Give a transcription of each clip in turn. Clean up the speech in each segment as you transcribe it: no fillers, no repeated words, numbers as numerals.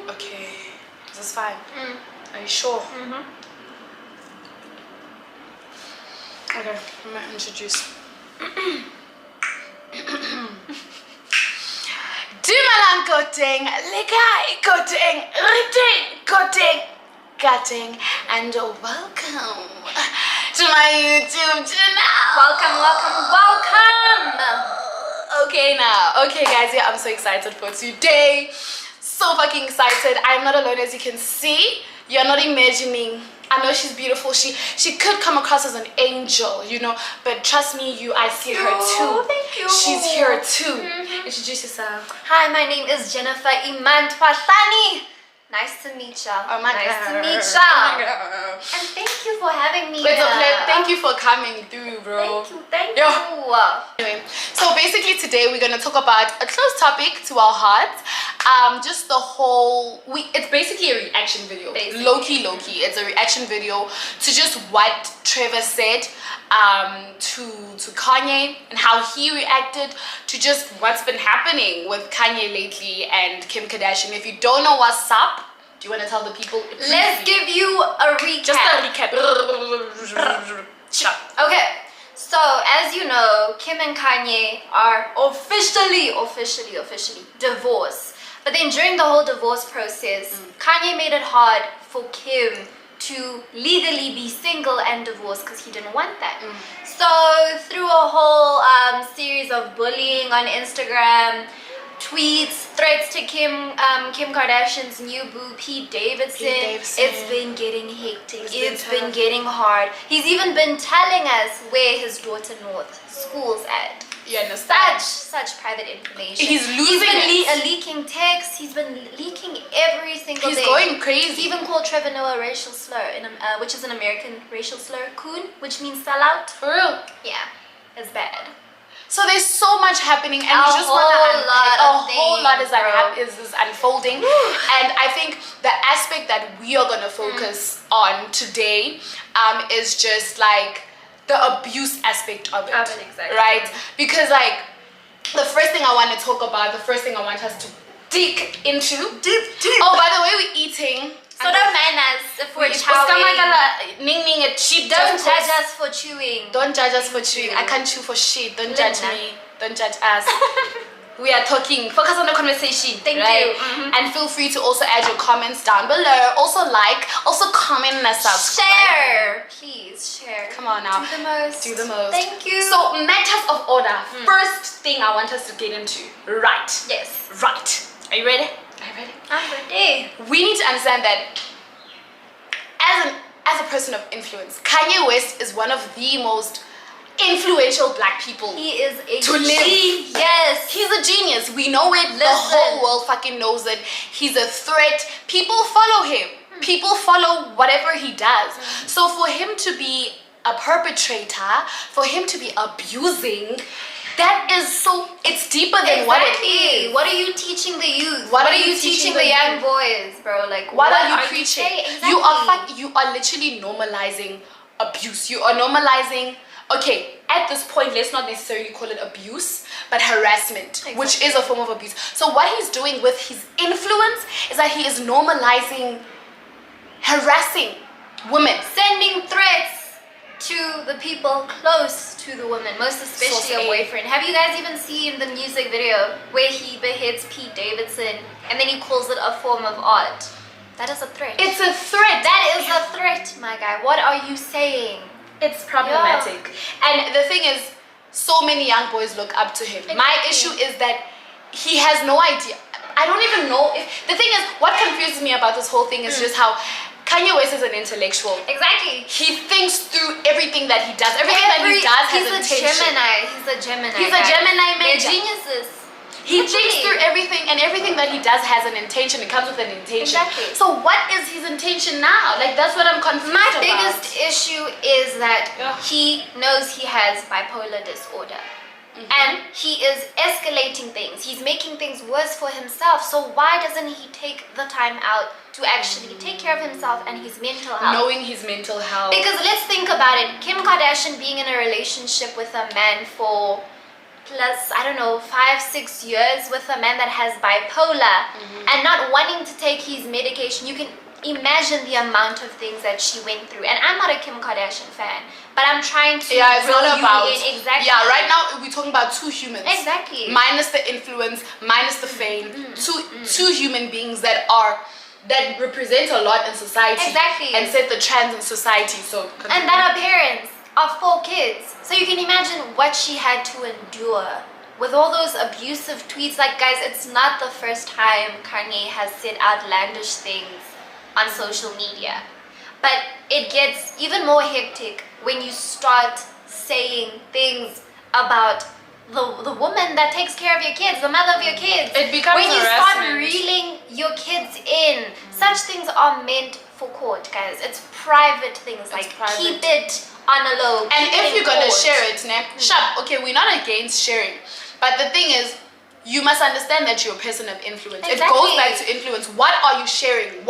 Okay. This is fine. Are you sure? Okay, I'm gonna introduce. Dumalan Gotting, Likai Gotting, Riting Gotting, Gutting, and welcome to my YouTube channel. Welcome. Okay now. Okay guys, yeah, I'm so excited for today. So fucking excited. I'm not alone, as you can see. You're not imagining. I know she's beautiful. She could come across as an angel, you know, but trust me, I see her too. Thank you. She's here too. Introduce yourself. Hi, my name is Jennifer Iman Twatani. Nice to meet ya. Oh my nice God. to meet ya. Oh my God. And thank you for having me. It's a pleasure. Thank you for coming through, bro. Thank you. Anyway, so basically today we're gonna talk about a close topic to our hearts. Just the whole it's basically a reaction video. Low key. It's a reaction video to just what Trevor said to Kanye and how he reacted to just what's been happening with Kanye lately and Kim Kardashian. If you don't know what's up, do you want to tell the people? Let's give you a recap. Just a recap. Okay, so as you know, Kim and Kanye are officially divorced. But then during the whole divorce process, Kanye made it hard for Kim to legally be single and divorced because he didn't want that. So through a whole series of bullying on Instagram, tweets, threats to Kim Kardashian's new boo, Pete Davidson. It's been getting hectic. It's been getting hard. He's even been telling us where his daughter North school's at. You understand? Such private information. He's losing it. Leaking texts. He's been leaking every single day. He's going crazy. He even called Trevor Noah a racial slur, which is an American racial slur, coon, which means sellout. For real? Yeah, it's bad. So there's so much happening, and we just want to unpack a whole lot is unfolding. And I think the aspect that we are going to focus on today is just like the abuse aspect of it. Exactly. Right? Because like the first thing I want to talk about, the first thing I want us to dig into. Deep. Oh, by the way, we're eating. So don't mind us if we're chowing. Don't judge us for chewing. Don't judge us for chewing. I can't chew for shit. Don't judge me. Don't judge us. We are talking. Focus on the conversation. Thank you. And feel free to also add your comments down below. Also also comment and subscribe. Share. Please share. Come on now. Do the most. Thank you. So matters of order. First thing I want us to get into. Right. Yes. Right. Are you ready? I'm ready. We need to understand that as a person of influence, Kanye West is one of the most influential black people. He is a to live. Yes. He's a genius. We know it. The whole world fucking knows it. He's a threat. People follow him. People follow whatever he does. So for him to be a perpetrator, for him to be abusing, that is it's deeper than what it is. What are you teaching the youth? What are you teaching the young boys, bro? Like, what are you preaching? Exactly. You are literally normalizing abuse. You are normalizing, okay, at this point, let's not necessarily call it abuse, but harassment, which is a form of abuse. So what he's doing with his influence is that he is normalizing harassing women. Sending threats to the people close to the woman, most especially a boyfriend. Have you guys even seen the music video where he beheads Pete Davidson and then he calls it a form of art? That is a threat. It's a threat. That is a threat, my guy. What are you saying? It's problematic. And the thing is, so many young boys look up to him. My issue is that he has no idea. I don't even know if... The thing is, what confuses me about this whole thing is just how Kanye West is an intellectual. Exactly. He thinks through everything that he does. Everything that he does has intention. He's a Gemini. He's a Gemini man. They're geniuses. He thinks through everything, and everything that he does has an intention. It comes with an intention. Exactly. So what is his intention now? Like, that's what I'm confused about. My biggest issue is that he knows he has bipolar disorder. And he is escalating things. He's making things worse for himself. So why doesn't he take the time out to actually take care of himself and his mental health? Knowing his mental health. Because let's think about it. Kim Kardashian being in a relationship with a man for plus, I don't know, 5-6 years with a man that has bipolar and not wanting to take his medication. You can imagine the amount of things that she went through. And I'm not a Kim Kardashian fan, but I'm trying to it's reel not you about in. Exactly. Yeah, right now we're talking about two humans. Exactly. Minus the influence, minus the fame. Two human beings that represent a lot in society. Exactly. And set the trends in society. So and that are parents of 4 kids. So you can imagine what she had to endure with all those abusive tweets. Like, guys, it's not the first time Kanye has said outlandish things on social media. But it gets even more hectic when you start saying things about the woman that takes care of your kids, the mother of your kids. It becomes when you harassment. start reeling your kids in. Such things are meant for court, guys. It's private things. Keep it on a low. And if you're gonna share it, okay, we're not against sharing. But the thing is, you must understand that you're a person of influence. Exactly. It goes back to influence. What are you sharing?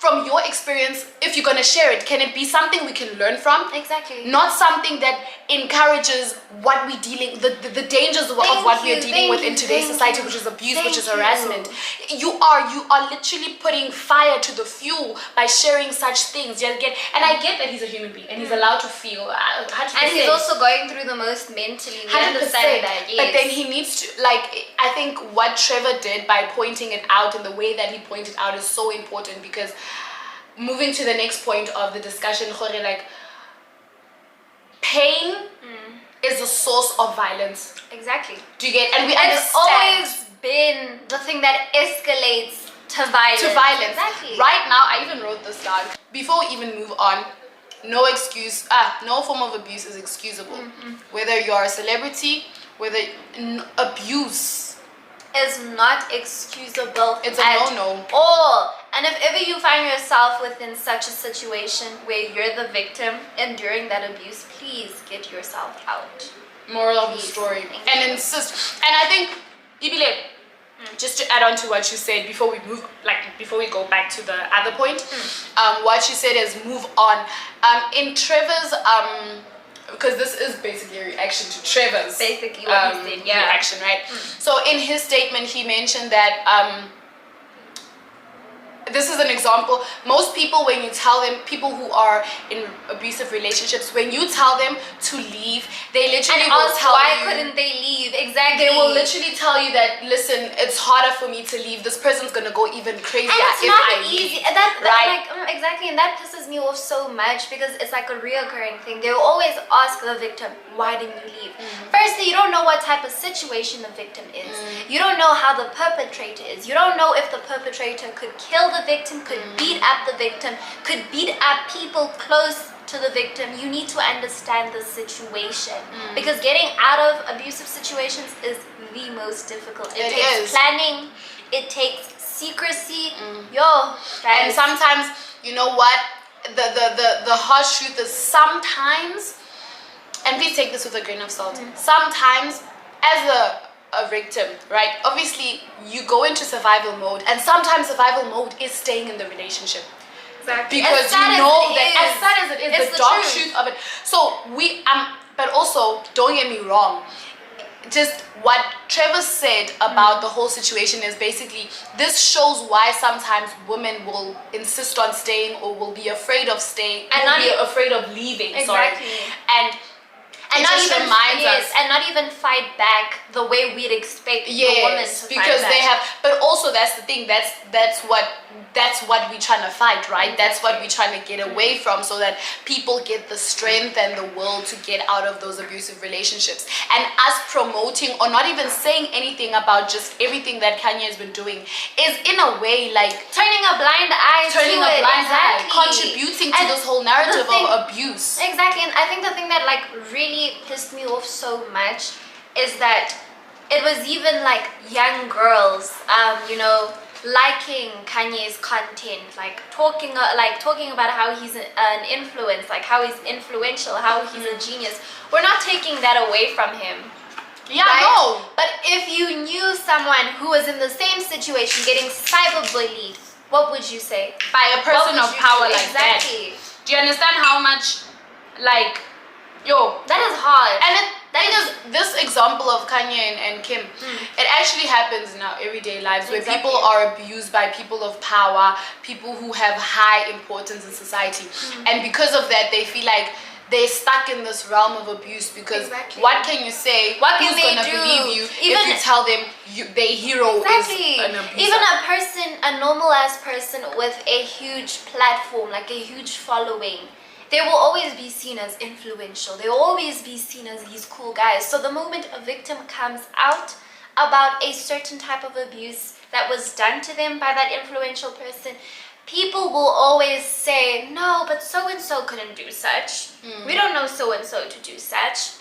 From your experience, if you're gonna share it, can it be something we can learn from? Exactly. Not something that encourages what we're dealing, the dangers of what we are dealing with in today's society, which is abuse, which is harassment. You are literally putting fire to the fuel by sharing such things. And I get that he's a human being and he's allowed to feel. 100%. And he's also going through the most mentally. We 100%. understand that, yes. But then he needs to, I think what Trevor did by pointing it out in the way that he pointed out is so important, because moving to the next point of the discussion, pain is a source of violence. Exactly. Do you get? And we It's understand. always been the thing that escalates to violence. Exactly. Right now, I even wrote this down. Before we even move on, no form of abuse is excusable. Whether you're a celebrity, whether abuse is not excusable. It's a no-no. All. And if ever you find yourself within such a situation where you're the victim enduring that abuse, please get yourself out. Moral of the story. And insist. And I think, Ibile, just to add on to what you said before we go back to the other point, what you said is move on. In Trevor's because this is basically a reaction to Trevor's basically what he said, reaction, right? So in his statement, he mentioned that this is an example. Most people, when you tell them, people who are in abusive relationships, when you tell them to leave, they literally will tell why you, couldn't they leave? Exactly. They will literally tell you that, listen, it's harder for me to leave. This person's gonna go even crazier and it's if not I easy. leave. Exactly, and that pisses me off so much because it's like a reoccurring thing. They will always ask the victim, why didn't you leave? Firstly, you don't know what type of situation the victim is. You don't know how the perpetrator is. You don't know if the perpetrator could kill the victim, could beat up the victim, could beat up people close to the victim. You need to understand the situation because getting out of abusive situations is the most difficult. It takes planning, it takes secrecy. Guys. And sometimes, you know what, the harsh truth is sometimes, and please take this with a grain of salt, sometimes as a victim, right, obviously you go into survival mode, and sometimes survival mode is staying in the relationship. Exactly. Because you know that as sad as it is, the dark truth of it. So but also, don't get me wrong, just what Trevor said about the whole situation is basically, this shows why sometimes women will insist on staying or will be afraid of staying and not be afraid of leaving. Exactly. And not even reminds us, and not even fight back the way we'd expect the woman to because fight they back. have. But also, that's the thing. That's what we're trying to fight, right? That's what we're trying to get away from, so that people get the strength and the will to get out of those abusive relationships. And us promoting or not even saying anything about just everything that Kanye has been doing is in a way like turning a blind eye, contributing to this whole narrative of abuse. Exactly. And I think the thing that really pissed me off so much is that it was even young girls liking Kanye's content, talking about how he's an influence, how he's influential, how he's a genius. We're not taking that away from him. Yeah, right? no. But if you knew someone who was in the same situation getting cyberbullied, what would you say? By a person of power like that. Exactly. Do you understand how much, that is hard. And Because this example of Kanye and Kim, it actually happens in our everyday lives where people are abused by people of power, people who have high importance in society. And because of that, they feel like they're stuck in this realm of abuse because what can you say? What can Who's they gonna do? believe you Even, if you tell them their hero is an abuser? Even a person, a normal ass person with a huge platform, like a huge following, they will always be seen as influential. They will always be seen as these cool guys. So the moment a victim comes out about a certain type of abuse that was done to them by that influential person, people will always say, no, but so-and-so couldn't do such. We don't know so-and-so to do such.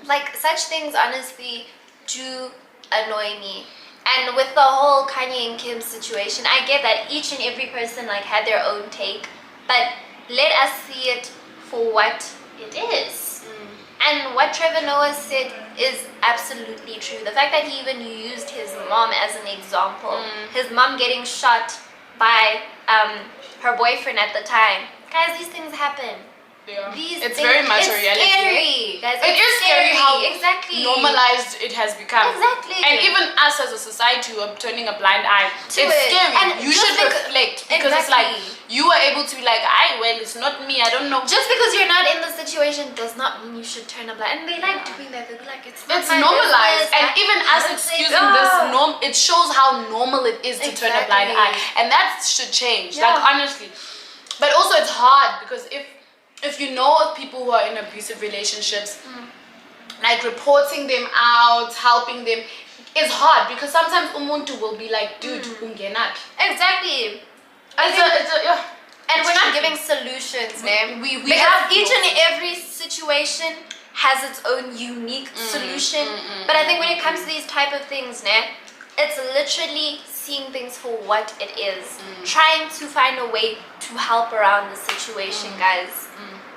Like, such things honestly do annoy me. And with the whole Kanye and Kim situation, I get that each and every person like had their own take, but let us see it for what it is. And what Trevor Noah said is absolutely true. The fact that he even used his mom as an example, his mom getting shot by her boyfriend at the time. Guys, these things happen. Yeah. It's very much a reality. Scary, guys. It is scary how normalized it has become. Exactly. And even us as a society who are turning a blind eye, it's it. scary. And you should reflect because it's like you are able to be like, well, it's not me. I don't know. Just because you're not in the situation does not mean you should turn a blind. And they like doing that. They'll be like, it's normalized. Business. And even us excusing this norm, it shows how normal it is to turn a blind eye. And that should change. Like, honestly. But also it's hard because if you know of people who are in abusive relationships, like reporting them out, helping them is hard because sometimes umuntu will be like, dude, ungenaphi. Exactly. And we're not giving solutions, man. We have each and every situation has its own unique solution. But I think when it comes to these type of things, it's literally seeing things for what it is. Trying to find a way to help around the situation, guys.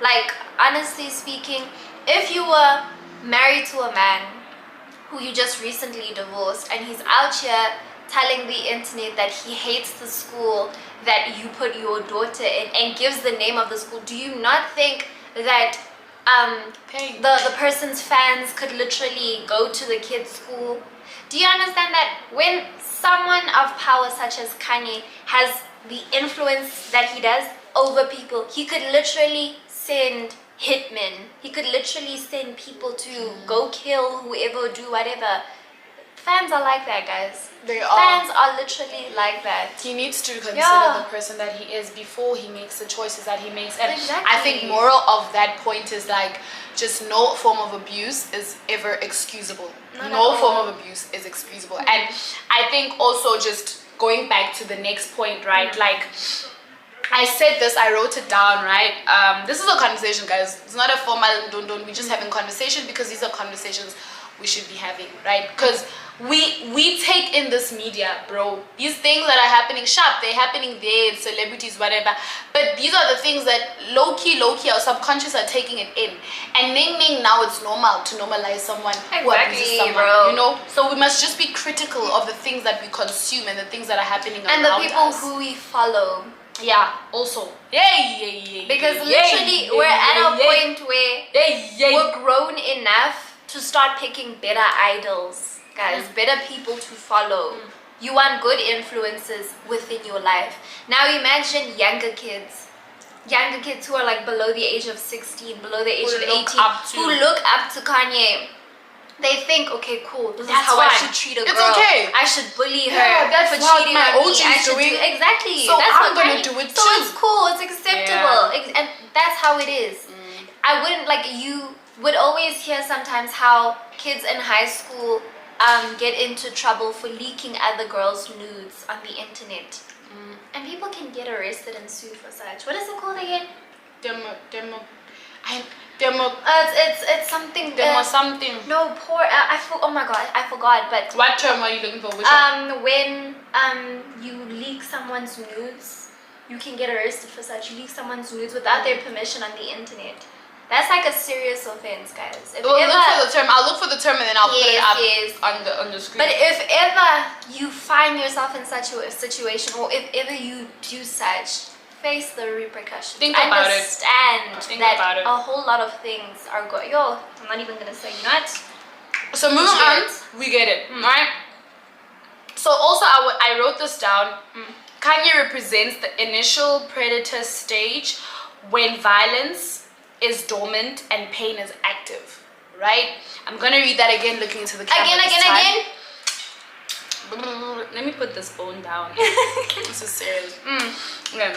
Like, honestly speaking, if you were married to a man who you just recently divorced and he's out here telling the internet that he hates the school that you put your daughter in and gives the name of the school, do you not think that the person's fans could literally go to the kid's school? Do you understand that when someone of power such as Kanye has the influence that he does over people, he could literally send hitmen, he could literally send people to go kill whoever, do whatever. Fans are like that, guys. They are. Fans are literally like that. He needs to consider the person that he is before he makes the choices that he makes. And I think moral of that point is like, just no form of abuse is ever excusable. No form of abuse is excusable. And I think also just going back to the next point, right? Like, I said this, I wrote it down, right? This is a conversation, guys. It's not a formal don't. We're just having conversation because these are conversations we should be having, right? Because we take in this media, bro. These things that are happening sharp, they're happening there, celebrities, whatever. But these are the things that low-key, our subconscious are taking it in. And ning now it's normal to normalize someone who abuses someone, bro. you know? So we must just be critical of the things that we consume and the things that are happening around us. And the people who we follow. Yeah, also. Yeah. Because literally, we're at a point where we're grown enough to start picking better idols, guys, better people to follow. You want good influences within your life. Now imagine younger kids who are like below the age of 16, below the age of 18, who look up to Kanye. They think, okay, cool, this is how I should treat a girl. It's okay. I should bully her that's for what cheating my on me. OG I is should doing. Exactly. So that's I'm what gonna do it so too. it's cool, it's acceptable. And that's how it is. I wouldn't, like, you would always hear sometimes how kids in high school get into trouble for leaking other girls' nudes on the internet. And people can get arrested and sued for such. What is it called again? It's something. Something. No, poor. Oh my god, I forgot. But what term are you looking for? Which when you leak someone's nudes, you can get arrested for such. You leak someone's nudes without their permission on the internet. That's like a serious offense, guys. Look for the term. I'll look for the term and then I'll put it up on the screen. But if ever you find yourself in such a situation, or if ever you do such, face the repercussions. Think about it. Understand Think that about it. a whole lot of things are going. Yo, I'm not even gonna say, you know what? So moving on, we get it, right? So also I wrote this down. Kanye represents the initial predator stage when violence is dormant and pain is active, right? I'm gonna read that again, looking into the camera Again. Let me put this phone down. This is serious. Okay.